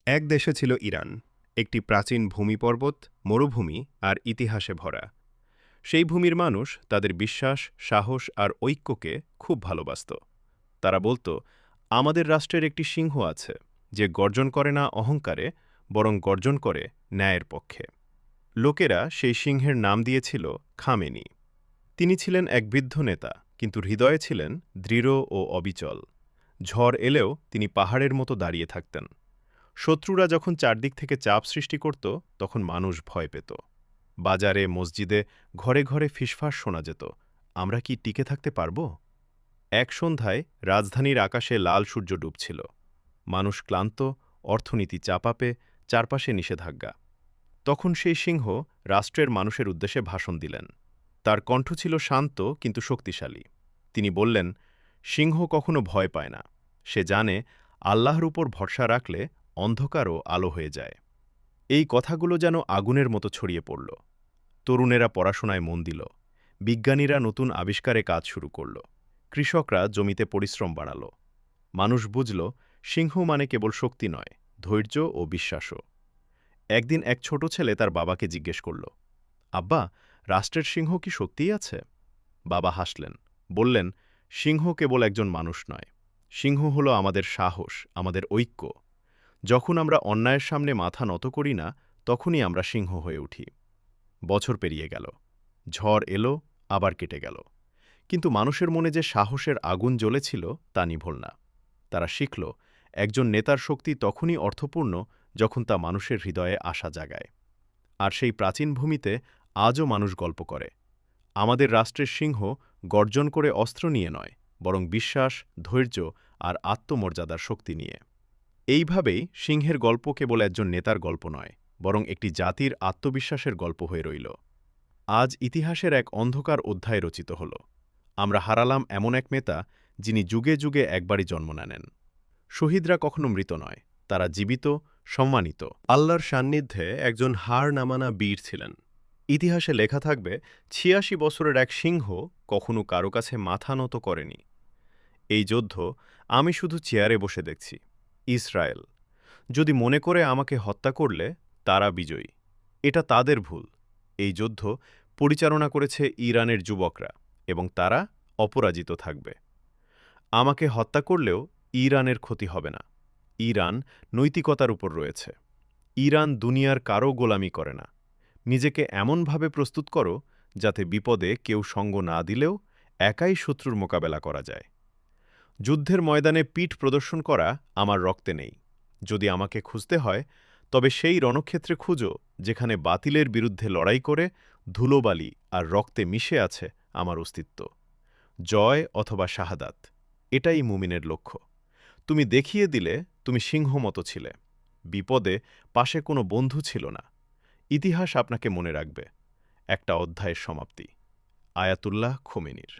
এক দেশে ছিল ইরান, একটি প্রাচীন ভূমিপর্বত, মরুভূমি আর ইতিহাসে ভরা। সেই ভূমির মানুষ তাদের বিশ্বাস, সাহস আর ঐক্যকে খুব ভালোবাসত। তারা বলতো, আমাদের রাষ্ট্রের একটি সিংহ আছে, যে গর্জন করে না অহংকারে, বরং গর্জন করে ন্যায়ের পক্ষে। লোকেরা সেই সিংহের নাম দিয়েছিল খামেনি। তিনি ছিলেন এক বৃদ্ধ নেতা, কিন্তু হৃদয়ে ছিলেন দৃঢ় ও অবিচল। ঝড় এলেও তিনি পাহাড়ের মতো দাঁড়িয়ে থাকতেন। শত্রুরা যখন চারদিক থেকে চাপ সৃষ্টি করত, তখন মানুষ ভয় পেত। বাজারে, মসজিদে, ঘরে ঘরে ফিসফাস শোনা যেত, আমরা কি টিকে থাকতে পারব? এক সন্ধ্যায় রাজধানীর আকাশে লাল সূর্য ডুবছিল। মানুষ ক্লান্ত, অর্থনীতি চাপাপে, চারপাশে নিষেধাজ্ঞা। তখন সেই সিংহ রাষ্ট্রের মানুষের উদ্দেশ্যে ভাষণ দিলেন। তার কণ্ঠ ছিল শান্ত কিন্তু শক্তিশালী। তিনি বললেন, সিংহ কখনো ভয় পায় না। সে জানে, আল্লাহর উপর ভরসা রাখলে অন্ধকারও আলো হয়ে যায়। এই কথাগুলো যেন আগুনের মতো ছড়িয়ে পড়ল। তরুণেরা পড়াশোনায় মন দিল, বিজ্ঞানীরা নতুন আবিষ্কারে কাজ শুরু করল, কৃষকরা জমিতে পরিশ্রম বাড়াল। মানুষ বুঝল, সিংহ মানে কেবল শক্তি নয়, ধৈর্য ও বিশ্বাসও। একদিন এক ছোট ছেলে তার বাবাকে জিজ্ঞেস করল, আব্বা, রাষ্ট্রের সিংহ কি সত্যিই আছে? বাবা হাসলেন, বললেন, সিংহ কেবল একজন মানুষ নয়, সিংহ হলো আমাদের সাহস, আমাদের ঐক্য। যখন আমরা অন্যায়ের সামনে মাথা নত করি না, তখনই আমরা সিংহ হয়ে উঠি। বছর পেরিয়ে গেল, ঝড় এলো, আবার কেটে গেল, কিন্তু মানুষের মনে যে সাহসের আগুন জ্বলেছিল তা নিভল না। তারা শিখল, একজন নেতার শক্তি তখনই অর্থপূর্ণ যখন তা মানুষের হৃদয়ে আশা জাগায়। আর সেই প্রাচীন ভূমিতে আজও মানুষ গল্প করে, আমাদের রাষ্ট্রের সিংহ গর্জন করে অস্ত্র নিয়ে নয়, বরং বিশ্বাস, ধৈর্য আর আত্মমর্যাদার শক্তি নিয়ে। এইভাবেই সিংহের গল্প কেবল একজন নেতার গল্প নয়, বরং একটি জাতির আত্মবিশ্বাসের গল্প হয়ে রইল। আজ ইতিহাসের এক অন্ধকার অধ্যায় রচিত হল। আমরা হারালাম এমন এক নেতা, যিনি যুগে যুগে একবারই জন্ম নেন। শহীদরা কখনো মৃত নয়, তারা জীবিত, সম্মানিত। আল্লাহর সান্নিধ্যে একজন হার না মানা বীর ছিলেন। ইতিহাসে লেখা থাকবে, ৮৬ বছরের এক সিংহ কখনো কারো কাছে মাথা নত করেনি। এই যুদ্ধ আমি শুধু চেয়ারে বসে দেখছি। ইসরায়েল যদি মনে করে আমাকে হত্যা করলে তারা বিজয়ী, এটা তাদের ভুল। এই যুদ্ধ পরিচালনা করেছে ইরানের যুবকরা, এবং তারা অপরাজিত থাকবে। আমাকে হত্যা করলেও ইরানের ক্ষতি হবে না। ইরান নৈতিকতার উপর রয়েছে। ইরান দুনিয়ার কারও গোলামি করে না। নিজেকে এমনভাবে প্রস্তুত করো, যাতে বিপদে কেউ সঙ্গ না দিলেও একাই শত্রুর মোকাবেলা করা যায়। যুদ্ধের ময়দানে পিঠ প্রদর্শন করা আমার রক্তে নেই। যদি আমাকে খুঁজতে হয়, তবে সেই রণক্ষেত্রে খুঁজো, যেখানে বাতিলের বিরুদ্ধে লড়াই করে ধুলোবালি আর রক্তে মিশে আছে আমার অস্তিত্ব। জয় অথবা শাহাদাত, এটাই মুমিনের লক্ষ্য। তুমি দেখিয়ে দিলে তুমি সিংহ মতো ছিলে। বিপদে পাশে কোনো বন্ধু ছিল না। ইতিহাস আপনাকে মনে রাখবে। একটা অধ্যায়ের সমাপ্তি। আয়াতুল্লাহ খোমেনির।